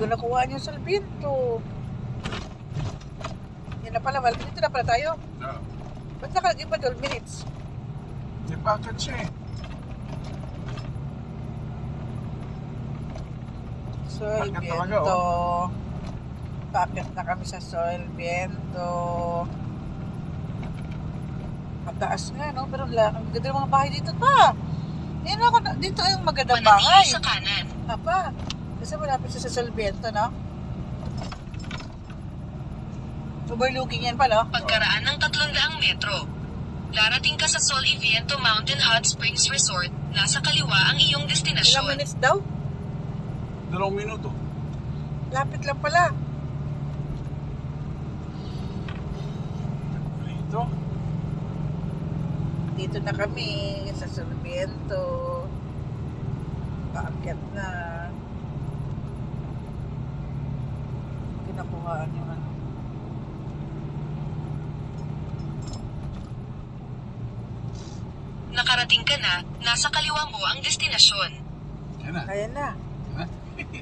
ko nakuha yung Salvinto. Yan na pala, dito na pala tayo. Oo. Ba't nakalagay pa 12 minutes? May packet siya eh. Solviento. Packet na kami sa Solviento. Mataas nga, no? Pero ang ganda ng mga bahay dito pa. Yan ako, dito yung magandang bahay. Manatili sa kanan. Apa, kasi malapit sa Solviento, no? Overlooking yan pala. Pagkaraan ng 300 metro. Darating ka sa Solviento Mountain Hot Springs Resort. Nasa kaliwa ang iyong Ilang destinasyon. minutes daw? 2 minuto. Lapit lang pala. Dito. Dito na kami sa Solviento. Paakyat na. Pinakuhaan yung ano. Nakarating ka na, nasa kaliwa mo ang destinasyon. Yan na. Ayan na. Ha?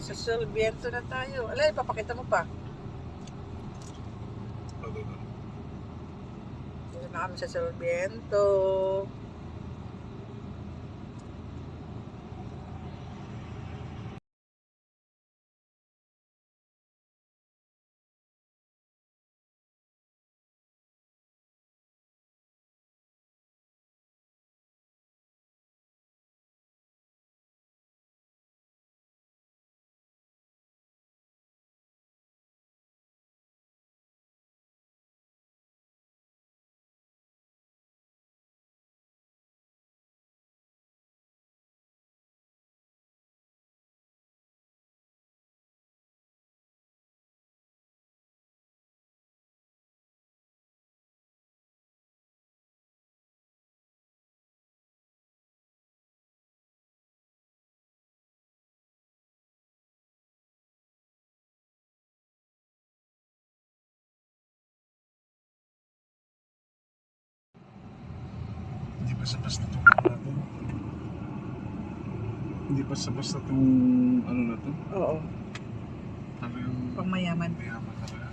Sa Solviento na tayo. Alay, papakita mo pa. Dito na kami sa Solviento. Hindi basta-basta itong ano na to. Hindi basta-basta itong ano na to. Oo. Talagang Pang mayaman. mayaman talaga.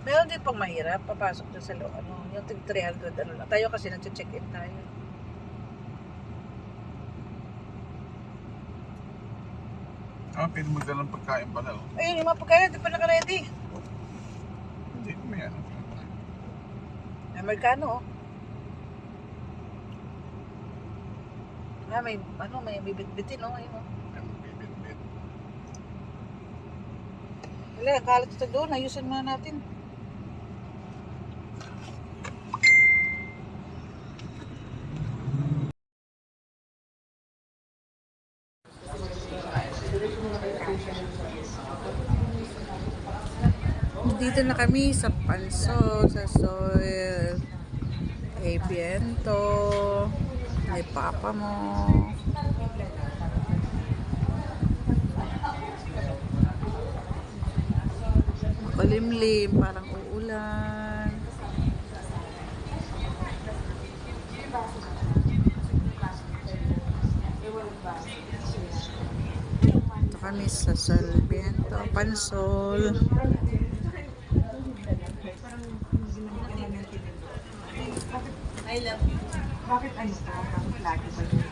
Meron din pang mahirap. Papasok dyan sa loob. Ano, yung 300 ano lang. Tayo kasi nag-check-in tayo. Pwede magdalang pagkain pala oh. Ayun, yung mga pagkain. Di pa naka-ready. Hindi, may ano. Amerikano, oh. May, ano, may bibit-bitin, oh. Ayun, oh. May magbibit-bit. Wala, kalat ito doon. Ayusin muna natin. Dito na kami sa Pansol, sa Sol Viento. May papa mo. Makulimlim, parang uulan. Ito kami sa Solviento, Pansol. I love you. Bakit ano ka? Bakit lagi ba yung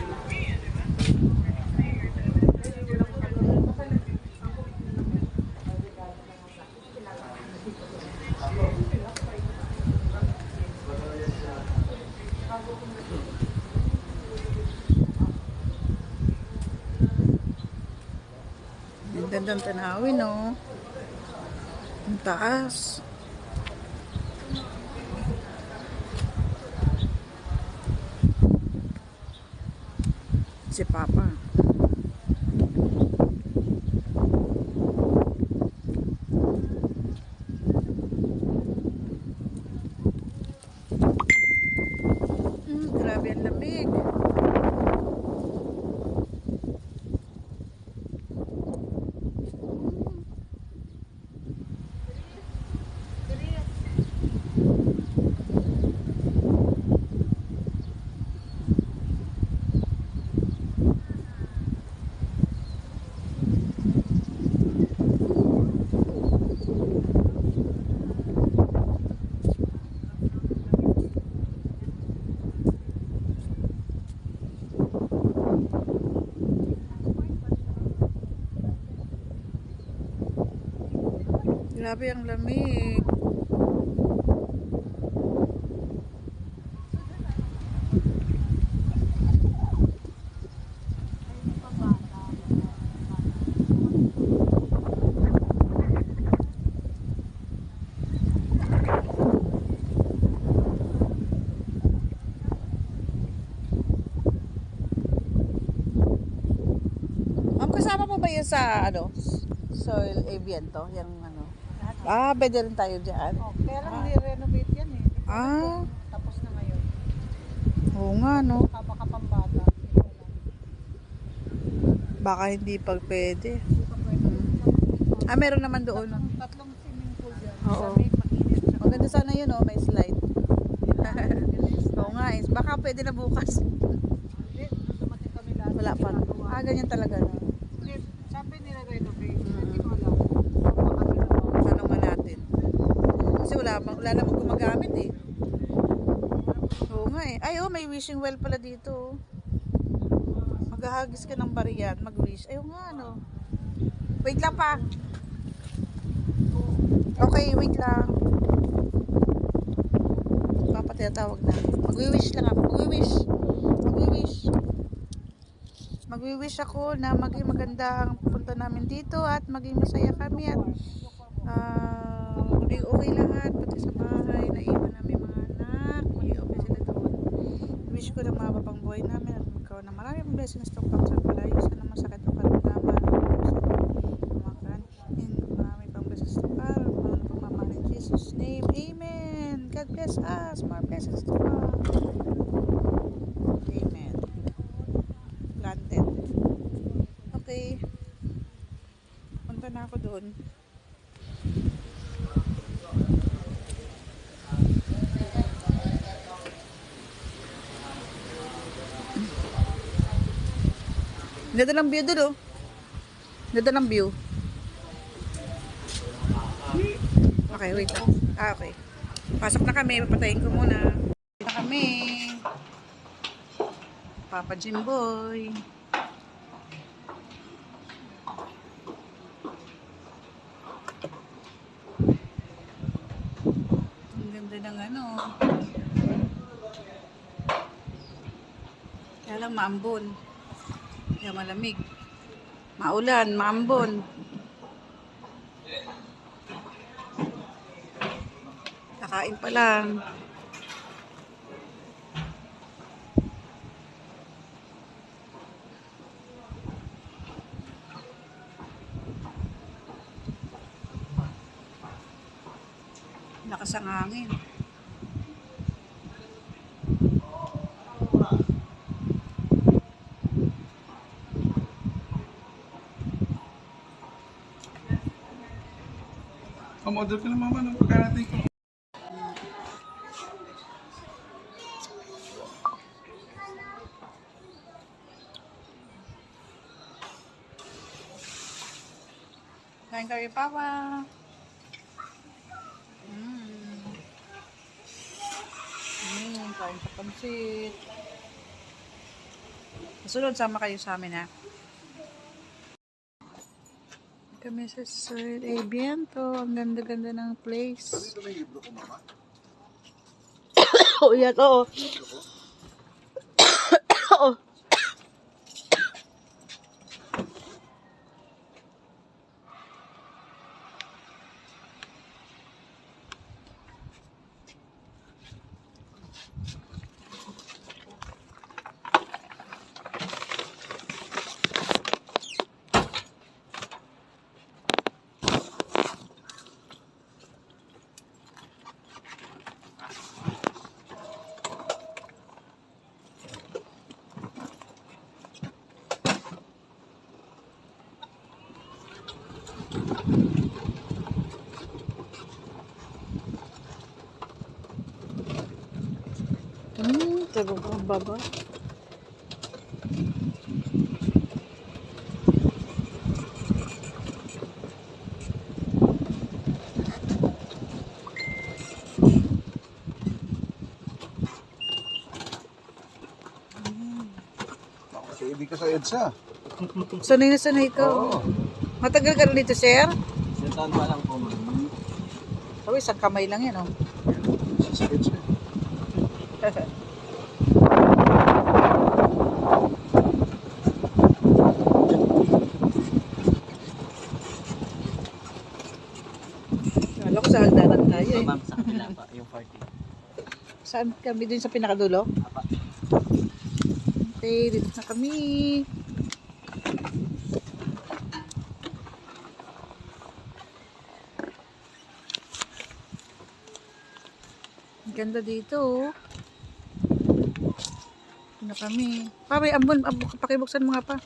Ang gandang tanawin, no? Ang taas. Si Papa. Grabe ang lamig. Grabe ang lamig. Ma'am, kasama po ba yun sa ano? Soil Aviento? Yung ano? Pwede rin tayo dyan. Kaya lang ni-renovate yan eh. Tapos na ngayon. Oo nga, no? Baka pambata. Baka hindi pa pwede. Meron naman doon. Tatlong swimming pool dyan. Oo. Sa may mainit. Maganda sana yun, oh. May slide. Oo nga, eh. Baka pwede na bukas. Hindi, dumating kami last. Wala pa. Ganyan talaga. No? Hindi, sabi nila renovate. Hindi ko alam. Baka ginawa. Tanong nga natin. Kasi wala namang gumagamit eh. Oo nga eh. Ay, may wishing well pala dito. Oh. Maghahagis ka ng bariyan, mag-wish. Ayun nga, no. Wait lang pa. Okay, wait lang. Tinatawag na. Magwi-wish lang ako. Magwi-wish ako na maging maganda ang punta namin dito at maging masaya kami at maging okay lahat pati sa bahay na iwan namin mga anak. Maging okay sila doon. Wish ko na mababang buhay namin at magkaroon na maraming blessings to come sa palayo. Sana masakit o karamdaman. Maraming pang blessings to come. Maraming pagmamahal in Jesus' name. Amen. God bless us. More blessings to come. Amen. Planted. Okay. Punta na ako doon. Ganda ng view doon, oh. Ganda ng view. Okay, wait lang. Okay. Pasok na kami. Papatayin ko muna. Dito na kami. Papa Jimboy. Ang ganda ng ano. Kaya lang maambon. Kaya malamig. Maulan, maambon. Kakain pa lang. Lakas ang hangin. Order ka na mama ng pagkarating ko. Kain kami, Papa. Kain sa pansit. Kasunod, sama kayo sa amin, ha? Kami sa Soil Aviento. Ang ganda-ganda ng place. Oo, yan. Oo. Oo. Tulog ang baba. Kasi hindi ka sa EDSA. Sanay na sanay ka. Oo. Matagal ka na dito, sir? Isang taon pa lang po, ma'am. Sabi, isang kamay lang yan, oh. Sasakit siya. Kala ko sa hagdanan tayo, eh. Ma'am, sa kabila pa, yung 40. Saan kami? Dun sa pinakadulo? Apa. Okay, dito na kami. Ang ganda dito, oh. Dito na kami. Pa, may ambon. Pakibuksan mo nga pa.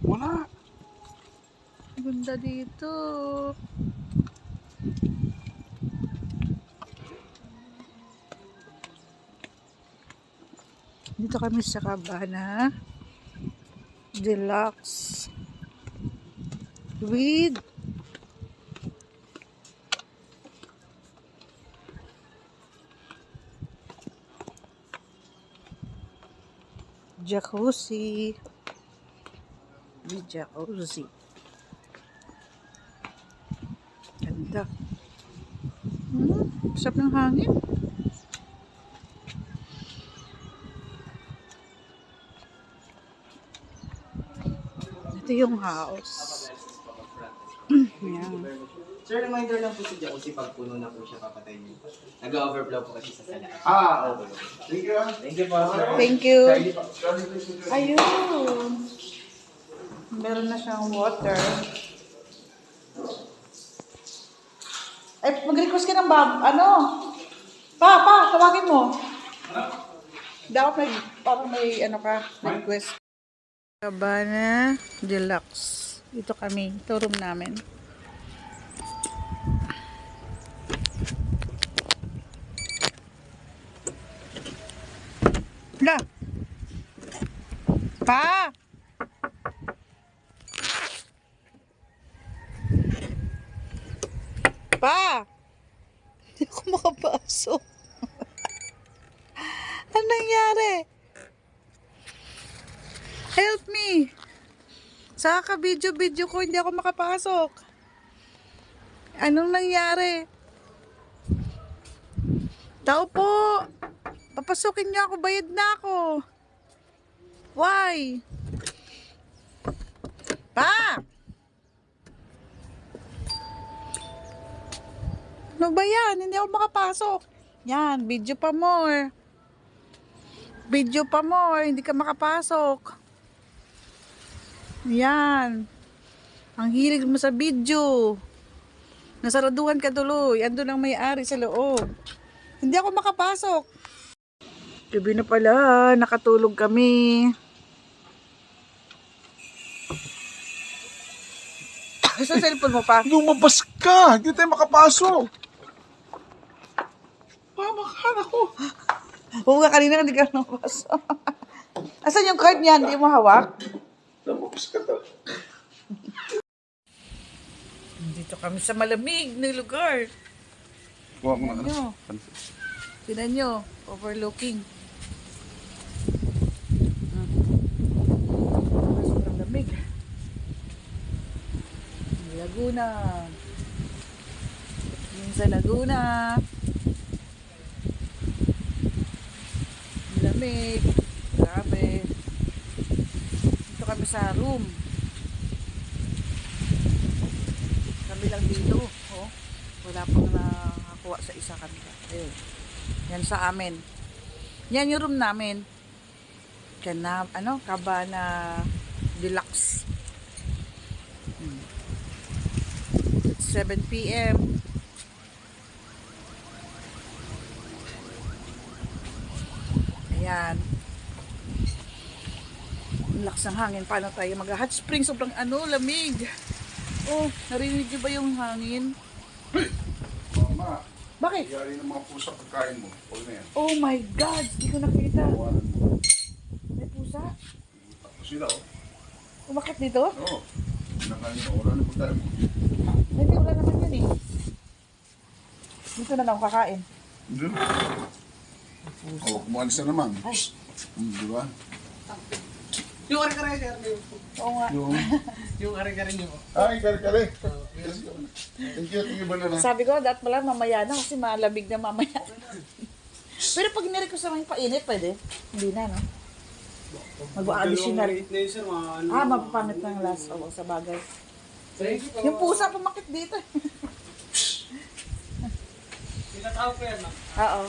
Wala. Ang ganda dito. Dito kami sa Cabana Deluxe with jacuzzi. With jacuzzi. Ganda. Sarap ng hangin. Ito yung house. Yan. Sir, reminder lang po sa jacuzzi pag puno na po siya papatay niyo. Nag-overflow po kasi sa sala. Okay. Thank you. Thank you po. Thank you. Ayun. Meron na siyang water. Ay, mag-request ka ng Pa, tawagin mo. Dapat may, parang may request. Cabana Deluxe. Dito kami. Ito room namin. Hala! Pa! Pa! Hindi ako makapasok. Anong nangyari? Help me! Sa ka-video ko, hindi ako makapasok. Anong nangyari? Tao po! Papasukin niyo ako, bayad na ako. Why? Pa! Ano ba yan? Hindi ako makapasok. Yan, video pa more. Video pa more, hindi ka makapasok. Yan. Ang hilig mo sa video. Nasaraduhan ka tuloy. Andun ang may-ari sa loob. Hindi ako makapasok. Gabi na pala. Nakatulog kami. Sa cellphone mo pa? Lumabas ka! Hindi tayo makapasok! Mamakan ako! Oo nga, kanina hindi ka nakapasok. Asan yung card niyan? Hindi mo hawak? Lumabas ka to. Dito kami sa malamig na lugar. Kuha mo na. Ano? Tignan nyo. Overlooking. Sobrang lamig. Laguna. Yung sa Laguna. Lamig. Grabe. Dito kami sa room. Kami lang dito. Oh. Wala pang nakakuha sa isa kanila. Ayun. Yan sa amin. Yan yung room namin. Kana, Cabana Deluxe. 7 p.m. Ayan. Ang lakas ng hangin. Paano tayo mag-hot spring? Sobrang lamig. Oh, narinig niyo ba yung hangin? Mama, Bakit? yari ng mga pusa pagkain mo. Huwag na yan. Oh my God! Hindi ko nakita. Tawanan mo. May pusa? Tapos sila, oh. Umakit dito? Oo. Pinakain mo. Wala na pagkain mo. Hindi, wala naman yun eh. Dito na lang ako kakain. Hindi. Oh, kumalis na naman. Ay, Di ba? Yung ari-kari, sir. oo nga. Yung... Yung ari-kari niyo po. Ay, kare-kare. Thank you banana. Sabi ko, dapat pala mamaya na kasi malamig na mamaya. Pero pag nirequest naman yung painit, pwede. Hindi na, no? Mag-additional. Mapapangit ng last. Oo, sa bagay. Yung pusa pumakit dito. Pinatawag ko yan, ma'am. Oo.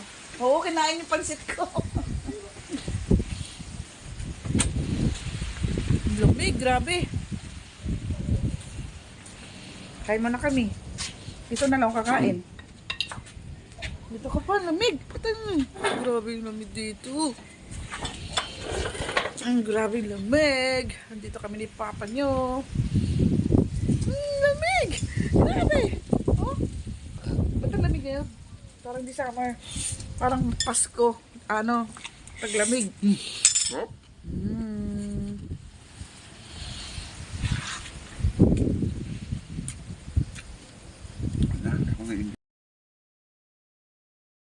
Oo, kinain yung pansit ko. Lumig, grabe. Kain mo na kami. Dito na lang ako kakain. Dito ka pa, lamig. Patay. Grabe yung lamig dito. Ang grabe yung lamig. Andito kami ni Papa nyo. Lamig! Grabe! Oh? Ba't ang lamig ngayon? Parang di summer. Parang Pasko. Ano? Paglamig.